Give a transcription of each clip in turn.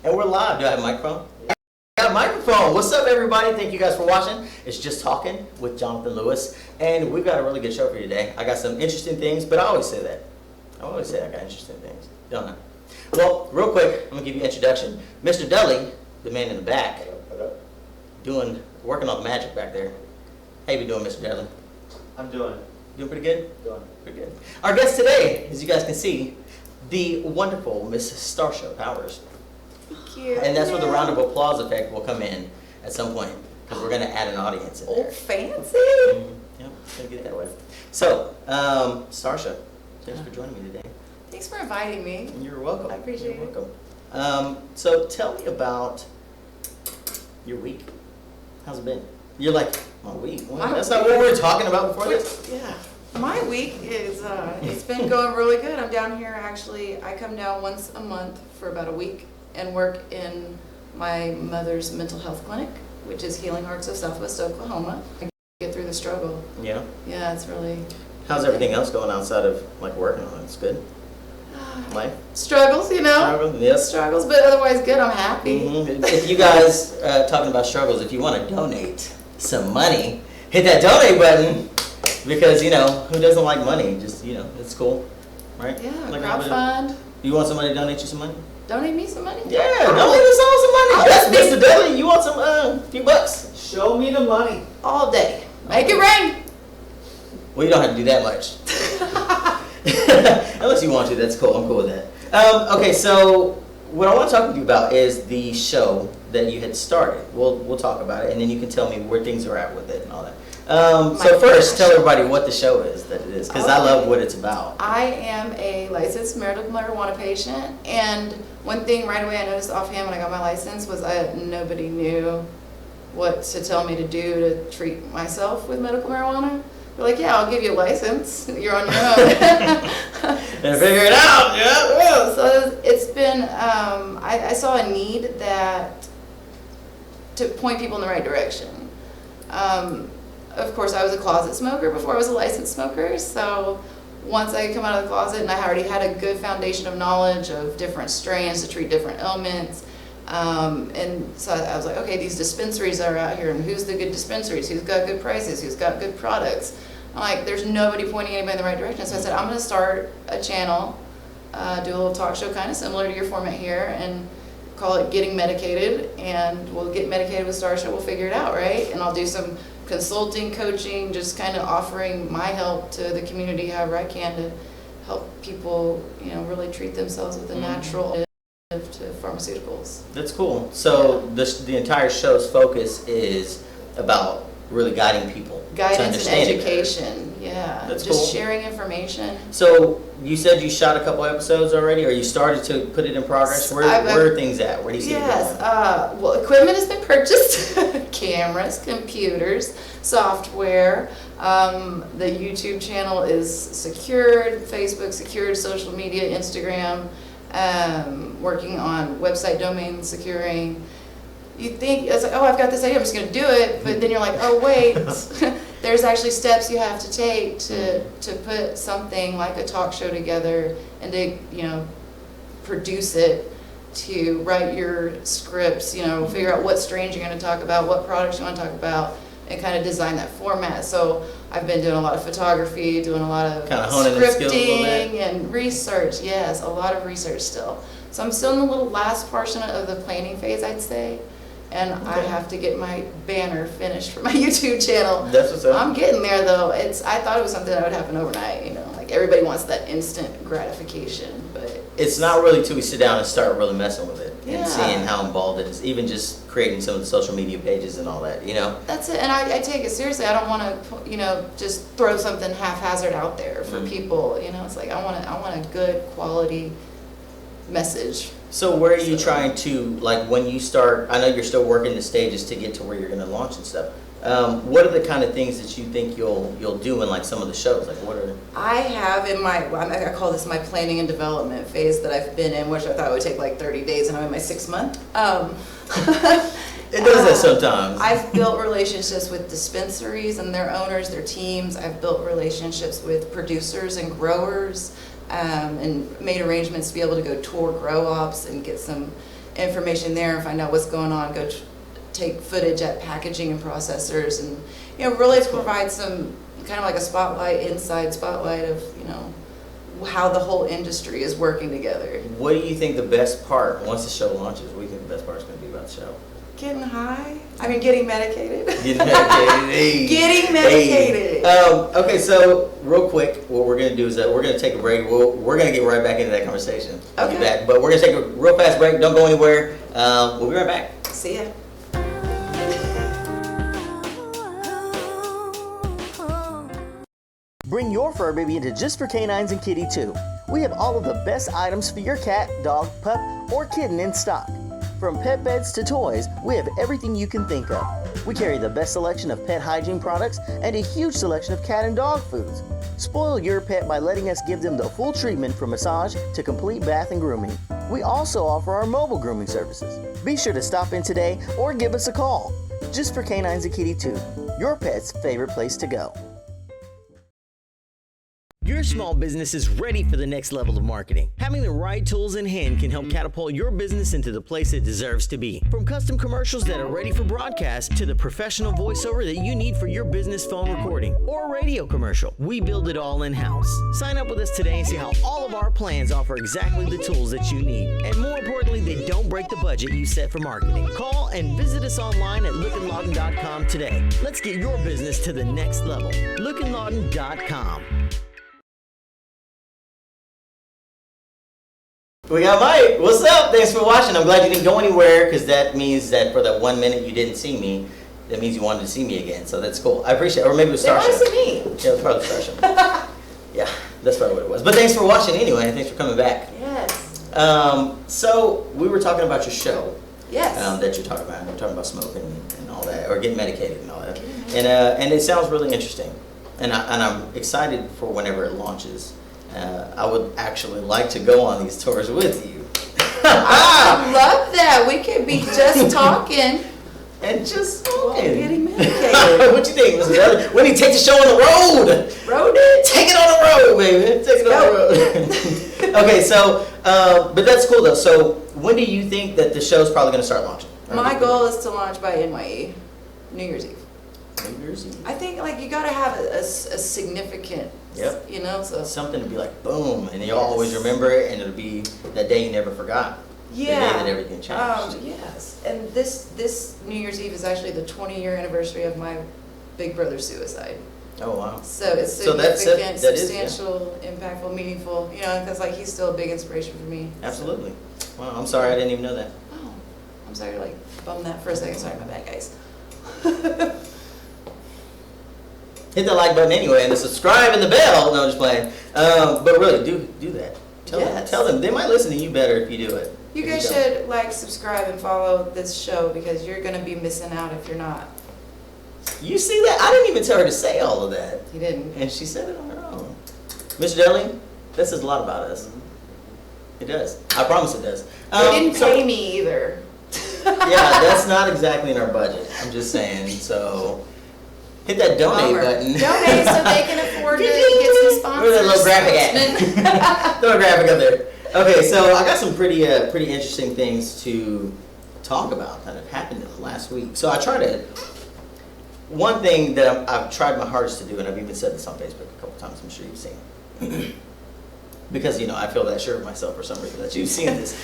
And we're live. Do I have a microphone? I got a microphone. What's up, everybody? Thank you guys for watching. It's Just Talking with Johnathan Lewis. And we've got a really good show for you today. I got some interesting things, but I always say that. I always say I got interesting things, don't I? Well, real quick, I'm going to give you an introduction. Mr. Dudley, the man in the back, working on magic back there. How you been doing, Mr. Dudley? I'm doing pretty good? Doing pretty good. Our guest today, as you guys can see, the wonderful Miss Starsha Powers. Thank you. And that's where the round of applause effect will come in at some point, because we're going to add an audience in there. Oh, fancy. Yep, it's going to get that way. So, Starsha, thanks for joining me today. Thanks for inviting me. You're welcome. I appreciate it. You're welcome. So tell me about your week. How's it been? You're like, my week? Well, that's not what we were talking about before this? Yeah. My week is, it's been going really good. I'm down here, actually, I come down once a month for about a week and work in my mother's mental health clinic, which is Healing Hearts of Southwest Oklahoma. I get through the struggle. Yeah? Yeah, it's really... How's everything else going outside of, like, working on it? It's good? Life? Struggles, you know? Struggles, yes. Struggles, but otherwise good. I'm happy. Mm-hmm. If you guys, talking about struggles, if you want to donate some money, hit that donate button, because, you know, who doesn't like money? Just, you know, it's cool, right? Yeah, like crowdfund. You want somebody to donate you some money? Donate me some money? Yeah, donate us all some money. That's Mr. Dudley. You want some, few bucks? Show me the money. All day. Make it rain. Well, you don't have to do that much. Unless you want to, that's cool. I'm cool with that. Okay, so what I want to talk with you about is the show that you had started. We'll talk about it, and then you can tell me where things are at with it and all that. So first, tell everybody what the show is that it is, because I love what it's about. I am a licensed medical marijuana patient, and one thing right away I noticed offhand when I got my license was nobody knew what to tell me to do to treat myself with medical marijuana. They're like, yeah, I'll give you a license. You're on your own. And figure it out, yeah. So it's been, I saw a need to point people in the right direction. Of course, I was a closet smoker before I was a licensed smoker. So once I come out of the closet and I already had a good foundation of knowledge of different strains to treat different ailments, and so I was like, okay, these dispensaries are out here, and who's the good dispensaries? Who's got good prices? Who's got good products? I'm like, there's nobody pointing anybody in the right direction. So I said, I'm going to start a channel, do a little talk show kind of similar to your format here, and call it Getting Medicated, and we'll get medicated with Starsha. We'll figure it out, right? And I'll do some consulting, coaching, just kind of offering my help to the community however I can to help people, you know, really treat themselves with a natural to pharmaceuticals. That's cool. So the entire show's focus is about really guiding people. Guidance and education, yeah. That's just cool. Sharing information. So you said you shot a couple episodes already, or you started to put it in progress? Where are things at? Where do you see it going? Yes, well, equipment has been purchased. Cameras, computers, software. The YouTube channel is secured, Facebook secured, social media, Instagram. Working on website domain securing. You think, it's like, oh, I've got this idea, I'm just going to do it, but then you're like, oh, wait, there's actually steps you have to take to put something like a talk show together and to, you know, produce it, to write your scripts, you know, figure out what strains you're going to talk about, what products you want to talk about, and kind of design that format. So I've been doing a lot of photography, doing a lot of scripting and research. Yes, a lot of research still. So I'm still in the little last portion of the planning phase, I'd say. And I have to get my banner finished for my YouTube channel. That's what's up. I'm getting there though. I thought it was something that would happen overnight, you know, like everybody wants that instant gratification, but it's not really till we sit down and start really messing with it and Yeah. seeing how involved it is, even just creating some of the social media pages and all that, you know? That's it, and I take it seriously. I don't want to, you know, just throw something haphazard out there for people. You know, it's like I want a good quality message. So where are you trying to, like, when you start, I know you're still working the stages to get to where you're going to launch and stuff. What are the kind of things that you think you'll do in, like, some of the shows? Like, what are... I have in my, I call this my planning and development phase that I've been in, which I thought would take like 30 days, and I'm in my 6th month. It does that sometimes. I've built relationships with dispensaries and their owners, their teams. I've built relationships with producers and growers, and made arrangements to be able to go tour grow ops and get some information there and find out what's going on. Go take footage at packaging and processors, and really provide some kind of like a inside spotlight of how the whole industry is working together. What do you think the best part, once the show launches, what do you think the best part is going to be about the show? Getting high. I mean, getting medicated. Getting medicated. Hey. Getting medicated. Hey. Okay, so real quick, what we're going to do is that we're going to take a break. We're going to get right back into that conversation. Okay. Get back, but we're going to take a real fast break. Don't go anywhere. We'll be right back. See ya. Bring your fur baby into Just for Canines and Kitty too. We have all of the best items for your cat, dog, pup, or kitten in stock. From pet beds to toys, we have everything you can think of. We carry the best selection of pet hygiene products and a huge selection of cat and dog foods. Spoil your pet by letting us give them the full treatment from massage to complete bath and grooming. We also offer our mobile grooming services. Be sure to stop in today or give us a call. Just for Canines and Kitty too, your pet's favorite place to go. Your small business is ready for the next level of marketing. Having the right tools in hand can help catapult your business into the place it deserves to be. From custom commercials that are ready for broadcast to the professional voiceover that you need for your business phone recording or radio commercial, we build it all in-house. Sign up with us today and see how all of our plans offer exactly the tools that you need. And more importantly, they don't break the budget you set for marketing. Call and visit us online at lookandlawton.com today. Let's get your business to the next level. lookandlawton.com. We got Mike. What's up? Thanks for watching. I'm glad you didn't go anywhere, because that means that for that 1 minute you didn't see me, that means you wanted to see me again. So that's cool. I appreciate it. Or maybe it was Star Show. They want to see me. Yeah, it was probably Star Show. Yeah, that's probably what it was. But thanks for watching anyway, and thanks for coming back. Yes. So we were talking about your show. Yes. That you're talking about. We're talking about smoking and all that, or getting medicated and all that. And it sounds really interesting. And I'm excited for whenever it launches. I would actually like to go on these tours with you. I love that. We could be just talking. And just talking. Getting medicated. What you think, Mr. Dudley? We need to take the show on the road. Road it. Take it on the road, baby. Take it on the road. Okay, so, but that's cool though. So when do you think that the show's probably going to start launching? My goal is to launch by NYE, New Year's Eve. New Year's Eve. I think you gotta have a significant, Yep. so. Something to be like boom, and you'll always remember it, and it'll be that day you never forgot. Yeah. The day that everything changed. Yes. And this New Year's Eve is actually the 20-year anniversary of my big brother's suicide. Oh wow. So it's significant, substantial, impactful, meaningful. Because he's still a big inspiration for me. Absolutely. Wow, I'm sorry I didn't even know that. Oh, I'm sorry to bum that for a second. Sorry, my bad, guys. Hit the like button anyway, and the subscribe and the bell. No, I'm just playing. But really, do that. Tell them. They might listen to you better if you do it. You guys should subscribe, and follow this show, because you're going to be missing out if you're not. You see that? I didn't even tell her to say all of that. You didn't. And she said it on her own. Mr. Dudley, this says a lot about us. It does. I promise it does. They didn't pay me either. Yeah, that's not exactly in our budget. I'm just saying. So hit that donate button. Donate so they can afford to get some sponsors. Where's that little graphic at? Throw a graphic up there. Okay, so I got some pretty interesting things to talk about that have happened in the last week. So I try to. One thing that I've tried my hardest to do, and I've even said this on Facebook a couple times. I'm sure you've seen. Because I feel that sure of myself for some reason that you've seen this.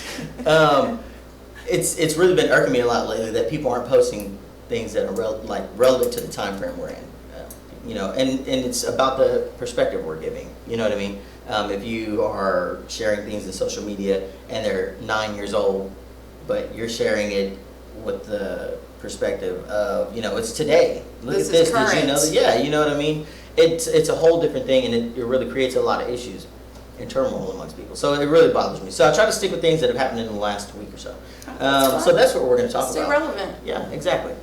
It's really been irking me a lot lately that people aren't posting things that are relevant to the time frame we're in. And it's about the perspective we're giving. You know what I mean? If you are sharing things in social media and they're 9 years old, but you're sharing it with the perspective of it's today. Look at this. Current. Did you know that? Yeah, you know what I mean? It's a whole different thing, and it really creates a lot of issues and turmoil amongst people. So it really bothers me. So I try to stick with things that have happened in the last week or so. So that's what we're going to talk about. Stay relevant. Yeah, exactly.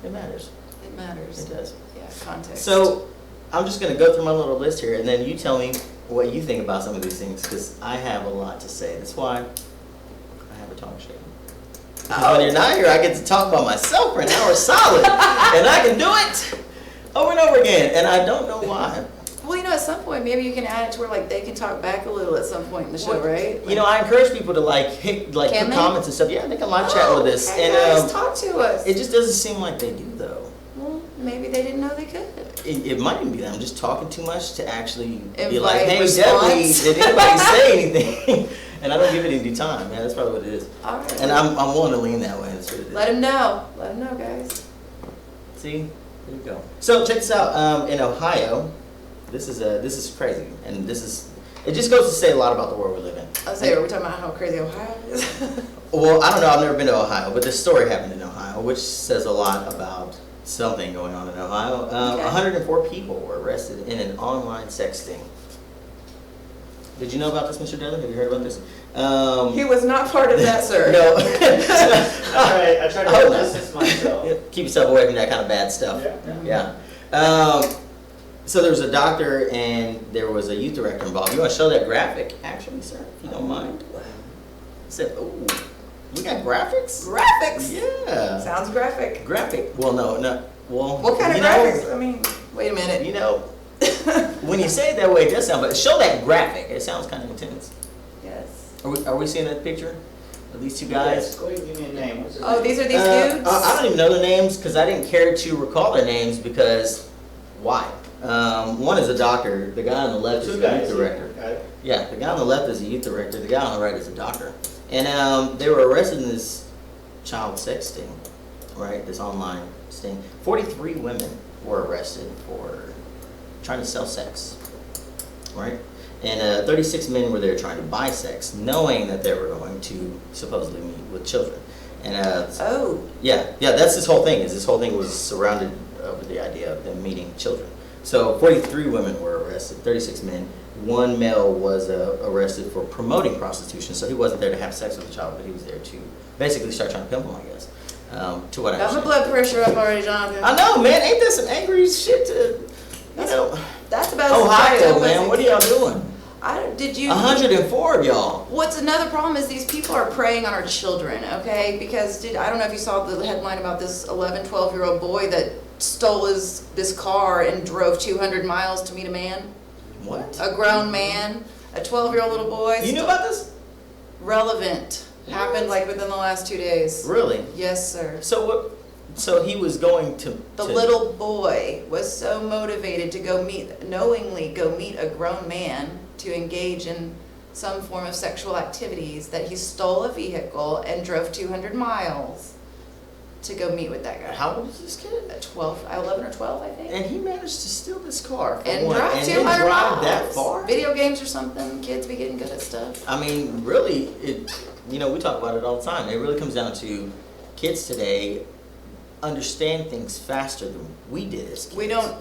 It matters. It matters. It does. Yeah, context. So I'm just going to go through my little list here, and then you tell me what you think about some of these things, because I have a lot to say. That's why I have a talk show. When you're not here, I get to talk by myself for an hour solid, and I can do it over and over again, and I don't know why. Well, at some point, maybe you can add it to where like they can talk back a little at some point in the show, Well, right? You know, I encourage people to put Can they? comments and stuff. Yeah, they can live chat with us. Hey And guys, talk to us. it just doesn't seem like they do though. Well, maybe they didn't know they could. It might even be that I'm just talking too much to actually be Invite like, hey, response. Debbie, did anybody say anything? And I don't give it any due time. Yeah, that's probably what it is. All right. And I'm willing to lean that way. That's what it is. Let him know. Let him know, guys. See, there you go. So check this out. In Ohio, this is crazy, and it just goes to say a lot about the world we live in. I was saying, are we talking about how crazy Ohio is? Well, I don't know. I've never been to Ohio, but this story happened in Ohio, which says a lot about something going on in Ohio. Okay. 104 people were arrested in an online sex sting. Did you know about this, Mr. Dillon? Have you heard about this? He was not part of that, sir. No. I tried to distance myself. Keep yourself away from that kind of bad stuff. Yeah. So there was a doctor and there was a youth director involved. You want to show that graphic, actually, sir, if you don't mind? I said, "Ooh, we got graphics." Graphics. Yeah. Sounds graphic. Graphic. Well, no. Well. What kind of you know, graphics? I mean, wait a minute. You know, when you say it that way, it does sound. But show that graphic. It sounds kind of intense. Yes. Are we seeing that picture of these two Yes, guys? go ahead and give me a name. What's his Oh, name? these are these dudes? I don't even know their names because I didn't care to recall their names because why? One is a doctor. The guy on the left is Two a guys. youth director. Got it. Yeah, the guy on the left is a youth director. The guy on the right is a doctor. And they were arrested in this child sex sting, right? This online sting. 43 women were arrested for trying to sell sex, right? And 36 men were there trying to buy sex, knowing that they were going to supposedly meet with children. And yeah, that's this whole thing. This whole thing was surrounded with the idea of them meeting children. So 43 women were arrested, 36 men. One male was arrested for promoting prostitution, so he wasn't there to have sex with the child, but he was there to basically start trying to pimp them, I guess. To what I Got my understand. blood pressure up already, Johnathan. I know, man. Ain't that some angry shit to, you know? That's about as fucked Ohio, up as man. it What are y'all doing? Did you? 104 of y'all. What's another problem is these people are preying on our children, okay? Because I don't know if you saw the headline about this 11, 12-year-old boy that stole this car and drove 200 miles to meet a man. What? A grown man, a 12-year-old little boy. You knew about this? Relevant. Happened like within the last 2 days. Really? Yes, sir. So what? So he was going to. The little boy was so motivated to knowingly go meet a grown man to engage in some form of sexual activities that he stole a vehicle and drove 200 miles to go meet with that guy. How old is this kid? 11 or 12, I think. And he managed to steal this car for And one, drive and 200 then drive miles. that far. Video games or something. Kids be getting good at stuff. I mean, really, we talk about it all the time. It really comes down to kids today understand things faster than we did as kids. We don't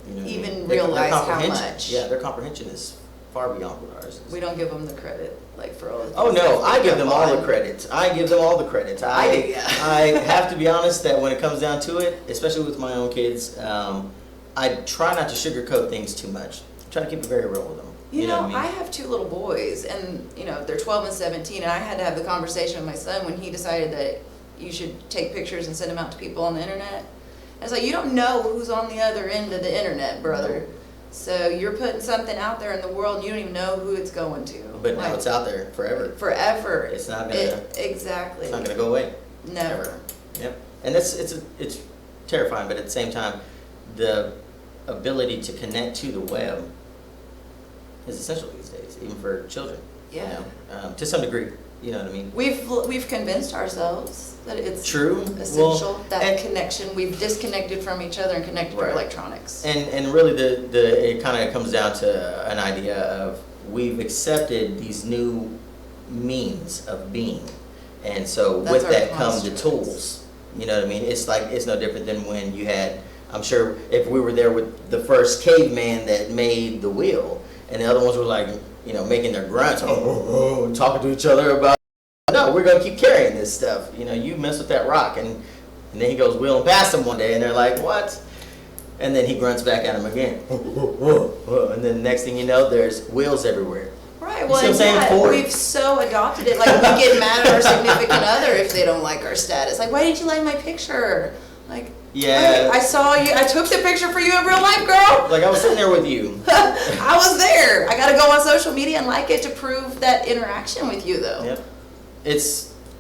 You know what I even mean? realize how comprehension- much. Yeah, their comprehension is far beyond what ours is. We don't give them the credit, like for all the Oh things no, that I they give them all the on. credit. I give them all the credit. I do, yeah. I have to be honest that when it comes down to it, especially with my own kids, I try not to sugarcoat things too much. Try to keep it very real with them. You know, what I I mean? have two little boys, and they're 12 and 17, and I had to have the conversation with my son when he decided that you should take pictures and send them out to people on the internet. I was like, you don't know who's on the other end of the internet, brother. So you're putting something out there in the world, and you don't even know who it's going to. But now Like, it's out there forever. forever. It's not gonna. Exactly. It's not gonna go away. Never. Yep. And it's terrifying, but at the same time, the ability to connect to the web is essential these days, even for children. Yeah. To some degree. You know what I mean? We've convinced ourselves that it's True. essential, that and- connection. We've disconnected from each other and connected to Right. electronics. And really it kind of comes down to an idea of we've accepted these new means of being, and so That's with our that come the constructs. tools. You know what I mean? It's no different than when you had. I'm sure if we were there with the first caveman that made the wheel, and the other ones were like, making their grunts, talking to each other about. No, we're gonna keep carrying this stuff. You mess with that rock, and then he goes wheeling past them one day, and they're like, what? And then he grunts back at him again. And then next thing you know, there's wheels everywhere. Right, You well, see what I'm saying? yeah, Ford. we've so adopted it. Like, we get mad at our significant other if they don't like our status. Like, why didn't you like my picture? Like, Yeah. I saw you. I took the picture for you in real life, girl. Like I was sitting there with you. I was there. I gotta go on social media and like it to prove that interaction with you, though. Yep.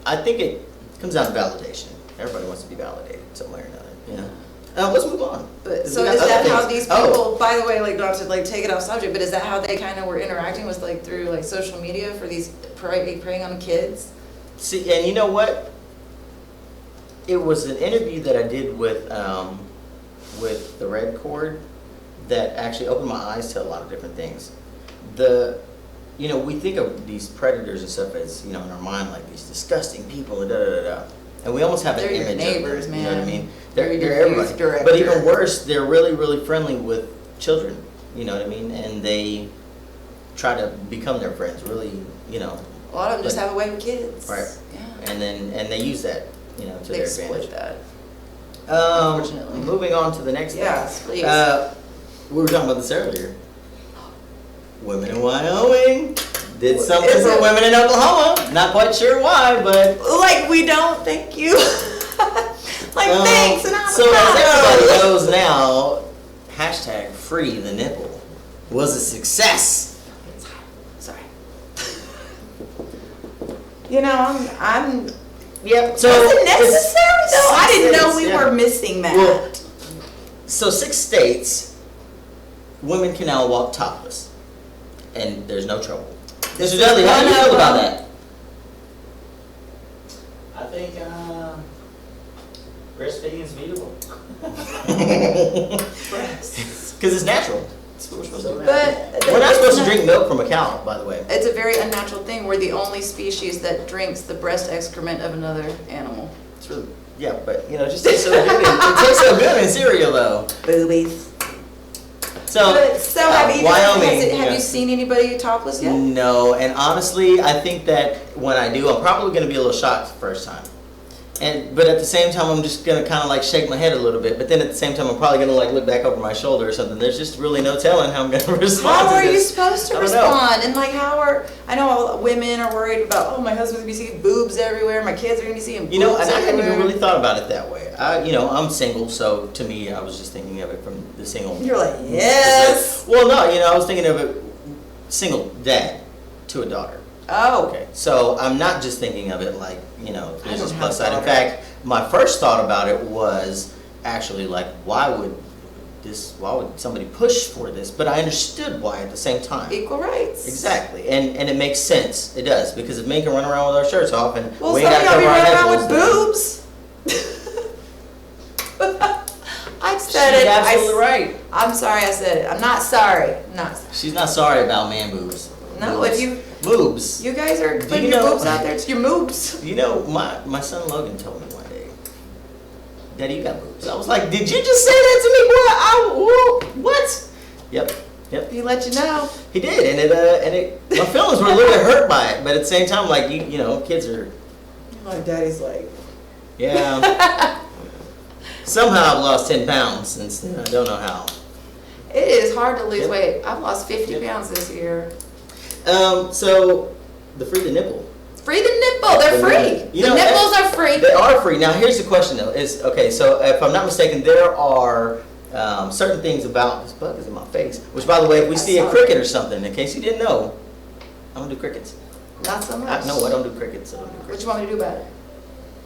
I think it comes down to validation. Everybody wants to be validated some way or another. You know. Let's move on. But, 'Cause so we got is other that how things. these people? By the way, like not to like take it off subject, but is that how they kind of were interacting with like through like social media for these preying on kids? See, and you know what? It was an interview that I did with the Red Cord that actually opened my eyes to a lot of different things. We think of these predators and stuff as, in our mind like these disgusting people and and we almost have an They're your image neighbors, of them, man. You know what I mean? They're They're your everybody. youth director. But even worse, they're really, really friendly with children. You know what I mean? And they try to become their friends. Really, A lot of them just have a way with kids. Right. Yeah. And they use that, to They their exploit advantage. that. Unfortunately. Moving on to the next Yes, thing. please. We were talking about this earlier. Women in Wyoming did something Is for it- women in Oklahoma. Not quite sure why, but Like we don't thank you. Thanks and I'm so as everybody knows now, hashtag free the nipple was a success. Sorry. I'm. Yep. So was it necessary though? I didn't know we yeah. were missing that. Well, so 6 states, women can now walk topless, and there's no trouble. Mr. Dudley, how do you feel about that? I think breastfeeding is beautiful. Because it's natural. That's what we're supposed to do. But We're not it's supposed to drink milk from a cow, by the way. It's a very unnatural thing. We're the only species that drinks the breast excrement of another animal. It's really, yeah, but it just tastes so good. It tastes so good in cereal, though. Boobies. So, have you Wyoming. have you seen anybody topless yet? No, and honestly, I think that when I do, I'm probably going to be a little shocked the first time. But at the same time, I'm just going to kind of like shake my head a little bit. But then at the same time, I'm probably going to like look back over my shoulder or something. There's just really no telling how I'm going to respond How to are you this. supposed to I don't know. respond? And I know all women are worried about, my husband's going to be seeing boobs everywhere, my kids are going to be seeing boobs And I hadn't everywhere. even really thought about it that way. I'm single, so to me, I was just thinking of it from the single. You're like, yes. Well, no, I was thinking of it single dad to a daughter. Oh. Okay, so I'm not just thinking of it like, there's don't this have plus a side. In daughter. fact, my first thought about it was actually like, why would somebody push for this? But I understood why at the same time. Equal rights. Exactly, and it makes sense. It does, because if men can run around with our shirts off and Well, we some ain't of got to y'all be cover our running around nipples, with boobs. I she's said it. absolutely right. I'm sorry I said it. I'm not sorry. Not sorry. She's not sorry about man boobs. No, Boobs. if you boobs. you guys are Do putting you your know- boobs out there, it's your moobs. My son Logan told me one day, Daddy, you got boobs. I was like, did you just say that to me, boy? What? Yep. He let you know. He did, and my feelings were a little bit hurt by it, but at the same time, like kids are, My daddy's like, yeah. Somehow I've lost 10 pounds since then. I don't know how. it is hard to lose Yep. weight. I've lost 50 Yep. pounds this year. So the free the nipple. Free the nipple. They're free. The nipples are free. They are free. Now here's the question though: so if I'm not mistaken, there are certain things about this bug is in my face. Which, by the way, if we see a cricket or something, in case you didn't know, I don't do crickets. Not so much. No, I don't do crickets. I don't do What crickets. you want me to do about it?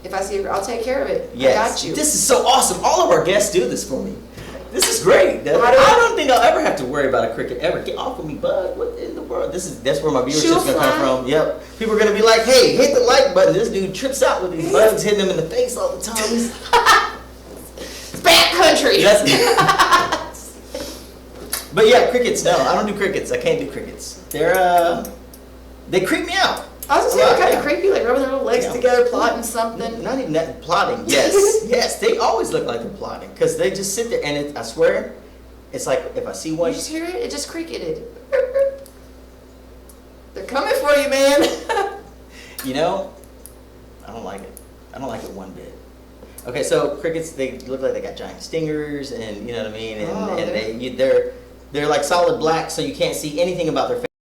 If I see I'll take care of it. Yes. I got you. This is so awesome. All of our guests do this for me. This is great. How do I I- don't think I'll ever have to worry about a cricket ever. Get off of me, bug. What in the world? That's where my viewership's She'll gonna fly. come from. Yep. People are gonna be like, hey, hit the like button. This dude trips out with these bugs hitting him in the face all the time. It's bad country. But yeah, crickets. No, I don't do crickets. I can't do crickets. They creep me out. I was just saying, kind Yeah. of creepy, like rubbing their little legs Yeah. together, plotting something. Not even that plotting. Yes, yes. They always look like they're plotting because they just sit there and I swear, it's like if I see You one. just hear it? It just cricketed. They're coming for you, man. I don't like it. I don't like it one bit. Okay, so crickets, they look like they got giant stingers, and you know what I mean, and Oh, they're like solid black, so you can't see anything about their